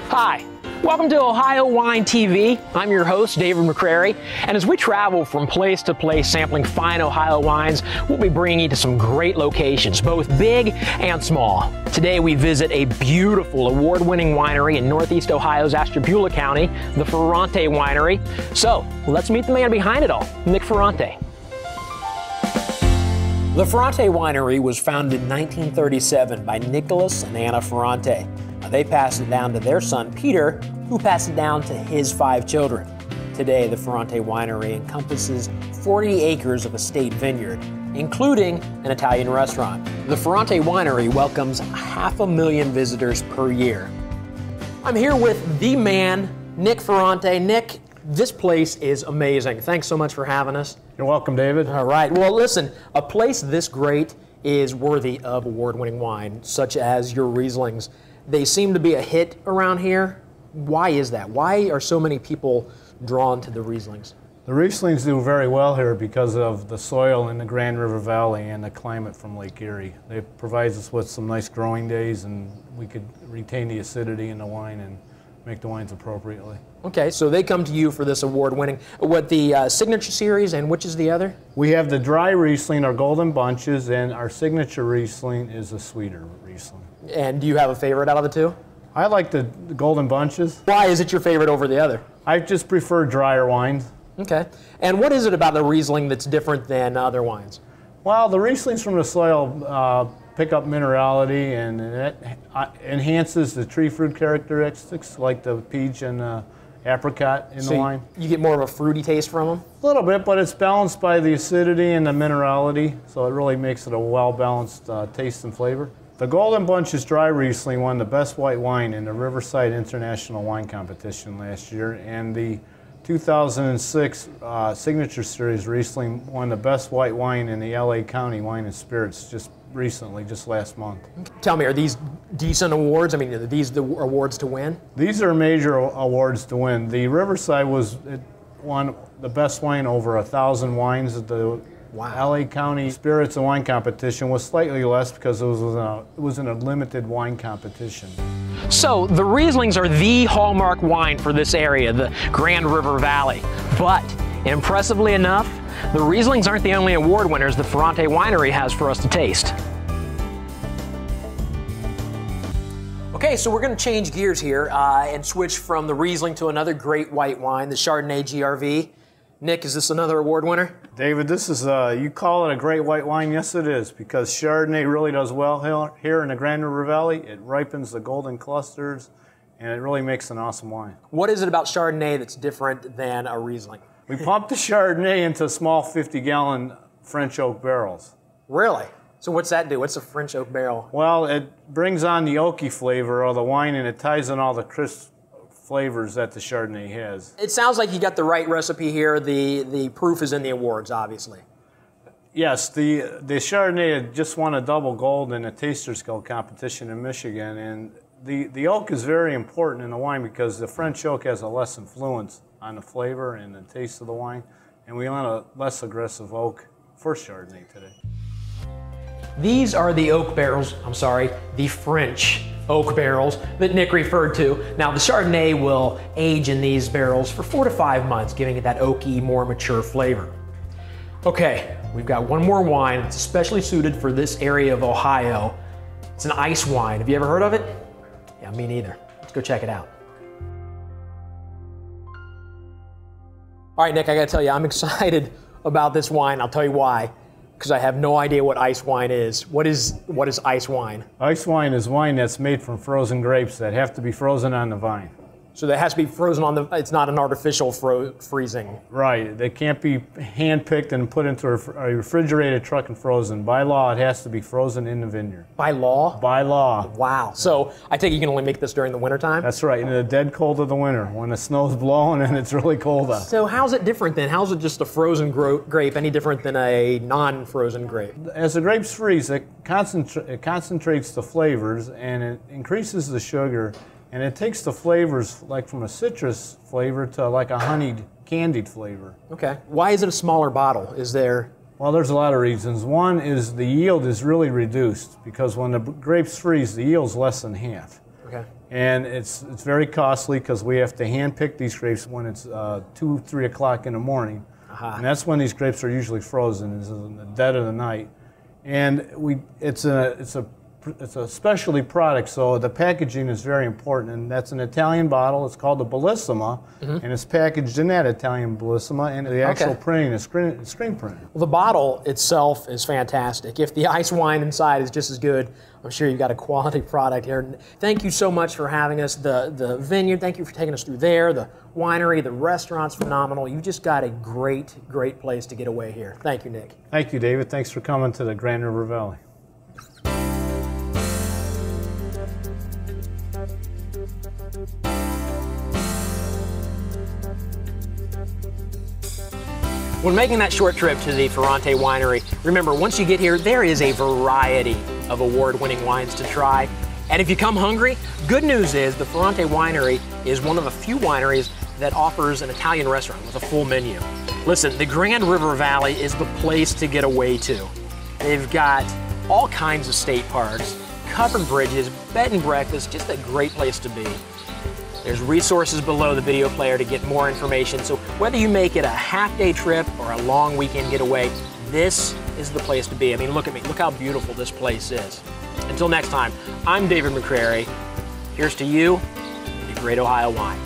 Hi, welcome to Ohio Wine TV. I'm your host, David McCrary, and as we travel from place to place sampling fine Ohio wines, we'll be bringing you to some great locations, both big and small. Today we visit a beautiful award-winning winery in Northeast Ohio's Ashtabula County, the Ferrante Winery. So, let's meet the man behind it all, Nick Ferrante. The Ferrante Winery was founded in 1937 by Nicholas and Anna Ferrante. They passed it down to their son, Peter, who passed it down to his 5 children. Today, the Ferrante Winery encompasses 40 acres of estate vineyard, including an Italian restaurant. The Ferrante Winery welcomes 500,000 visitors per year. I'm here with the man, Nick Ferrante. Nick, this place is amazing. Thanks so much for having us. You're welcome, David. All right. Well, listen, a place this great is worthy of award-winning wine, such as your Rieslings. They seem to be a hit around here. Why is that? Why are so many people drawn to the Rieslings? The Rieslings do very well here because of the soil in the Grand River Valley and the climate from Lake Erie. It provides us with some nice growing days, and we could retain the acidity in the wine and make the wines appropriately. Okay, so they come to you for this award-winning. What, the Signature Series, and which is the other? We have the dry Riesling, our Golden Bunches, and our Signature Riesling is a sweeter Riesling. And do you have a favorite out of the two? I like the Golden Bunches. Why is it your favorite over the other? I just prefer drier wines. Okay. And what is it about the Riesling that's different than other wines? Well, the Rieslings from the soil pick up minerality, and it enhances the tree fruit characteristics like the peach and apricot in the wine. You get more of a fruity taste from them? A little bit, but it's balanced by the acidity and the minerality, so it really makes it a well-balanced taste and flavor. The Golden Bunches Dry Riesling won the best white wine in the Riverside International Wine Competition last year, and the 2006 Signature Series Riesling won the best white wine in the LA County Wine and Spirits just recently, just last month. Tell me, are these decent awards? I mean, are these the awards to win? These are major awards to win. The Riverside won the best wine over 1,000 wines at the LA County Spirits and Wine Competition. Was slightly less because it was in a limited wine competition. So the Rieslings are the hallmark wine for this area, the Grand River Valley. But impressively enough, the Rieslings aren't the only award winners the Ferrante Winery has for us to taste. Okay, so we're going to change gears here and switch from the Riesling to another great white wine, the Chardonnay GRV. Nick, is this another award winner? David, this is, you call it a great white wine? Yes, it is, because Chardonnay really does well here in the Grand River Valley. It ripens the golden clusters, and it really makes an awesome wine. What is it about Chardonnay that's different than a Riesling? We pump the Chardonnay into small 50-gallon French oak barrels. Really? So what's that do? What's a French oak barrel? Well, it brings on the oaky flavor of the wine, and it ties in all the crisp flavors that the Chardonnay has. It sounds like you got the right recipe here. The proof is in the awards, obviously. Yes, the Chardonnay had just won a double gold in a Taster's Guild competition in Michigan, and the oak is very important in the wine because the French oak has a less influence on the flavor and the taste of the wine, and we want a less aggressive oak for Chardonnay today. These are the oak barrels, the French oak barrels that Nick referred to. Now the Chardonnay will age in these barrels for 4 to 5 months, giving it that oaky, more mature flavor. Okay, we've got one more wine. It's especially suited for this area of Ohio. It's an ice wine. Have you ever heard of it? Yeah, me neither. Let's go check it out. All right, Nick, I gotta tell you, I'm excited about this wine. I'll tell you why. Because I have no idea what ice wine is. What is ice wine? Ice wine is wine that's made from frozen grapes that have to be frozen on the vine. So that has to be frozen on the, it's not an artificial freezing. Right, they can't be hand-picked and put into a refrigerated truck and frozen. By law, it has to be frozen in the vineyard. By law? By law. Wow, so I take it you can only make this during the wintertime? That's right, in the dead cold of the winter, when the snow's blowing and it's really cold out. So how's it different then? How's it just a frozen grape any different than a non-frozen grape? As the grapes freeze, it concentrates the flavors and it increases the sugar. And it takes the flavors like from a citrus flavor to like a honeyed, candied flavor. Okay. Why is it a smaller bottle? Is there... Well, there's a lot of reasons. One is the yield is really reduced because when the grapes freeze, the yield's less than half. Okay. And it's very costly because we have to hand pick these grapes when it's 2, 3 o'clock in the morning. And that's when these grapes are usually frozen, is in the dead of the night. And it's a specialty product, so the packaging is very important, and that's an Italian bottle. It's called the Bellissima, and it's packaged in that Italian Bellissima, and the actual printing is screen printed. Well, the bottle itself is fantastic. If the ice wine inside is just as good, I'm sure you've got a quality product here. Thank you so much for having us. The vineyard, thank you for taking us through there. The winery, the restaurant's phenomenal. You've just got a great, great place to get away here. Thank you, Nick. Thank you, David. Thanks for coming to the Grand River Valley. When making that short trip to the Ferrante Winery, remember, once you get here, there is a variety of award-winning wines to try. And if you come hungry, good news is the Ferrante Winery is one of a few wineries that offers an Italian restaurant with a full menu. Listen, the Grand River Valley is the place to get away to. They've got all kinds of state parks, covered bridges, bed and breakfast, just a great place to be. There's resources below the video player to get more information, so whether you make it a half-day trip or a long weekend getaway, this is the place to be. I mean, look at me. Look how beautiful this place is. Until next time, I'm David McCrary. Here's to you and to Great Ohio Wine.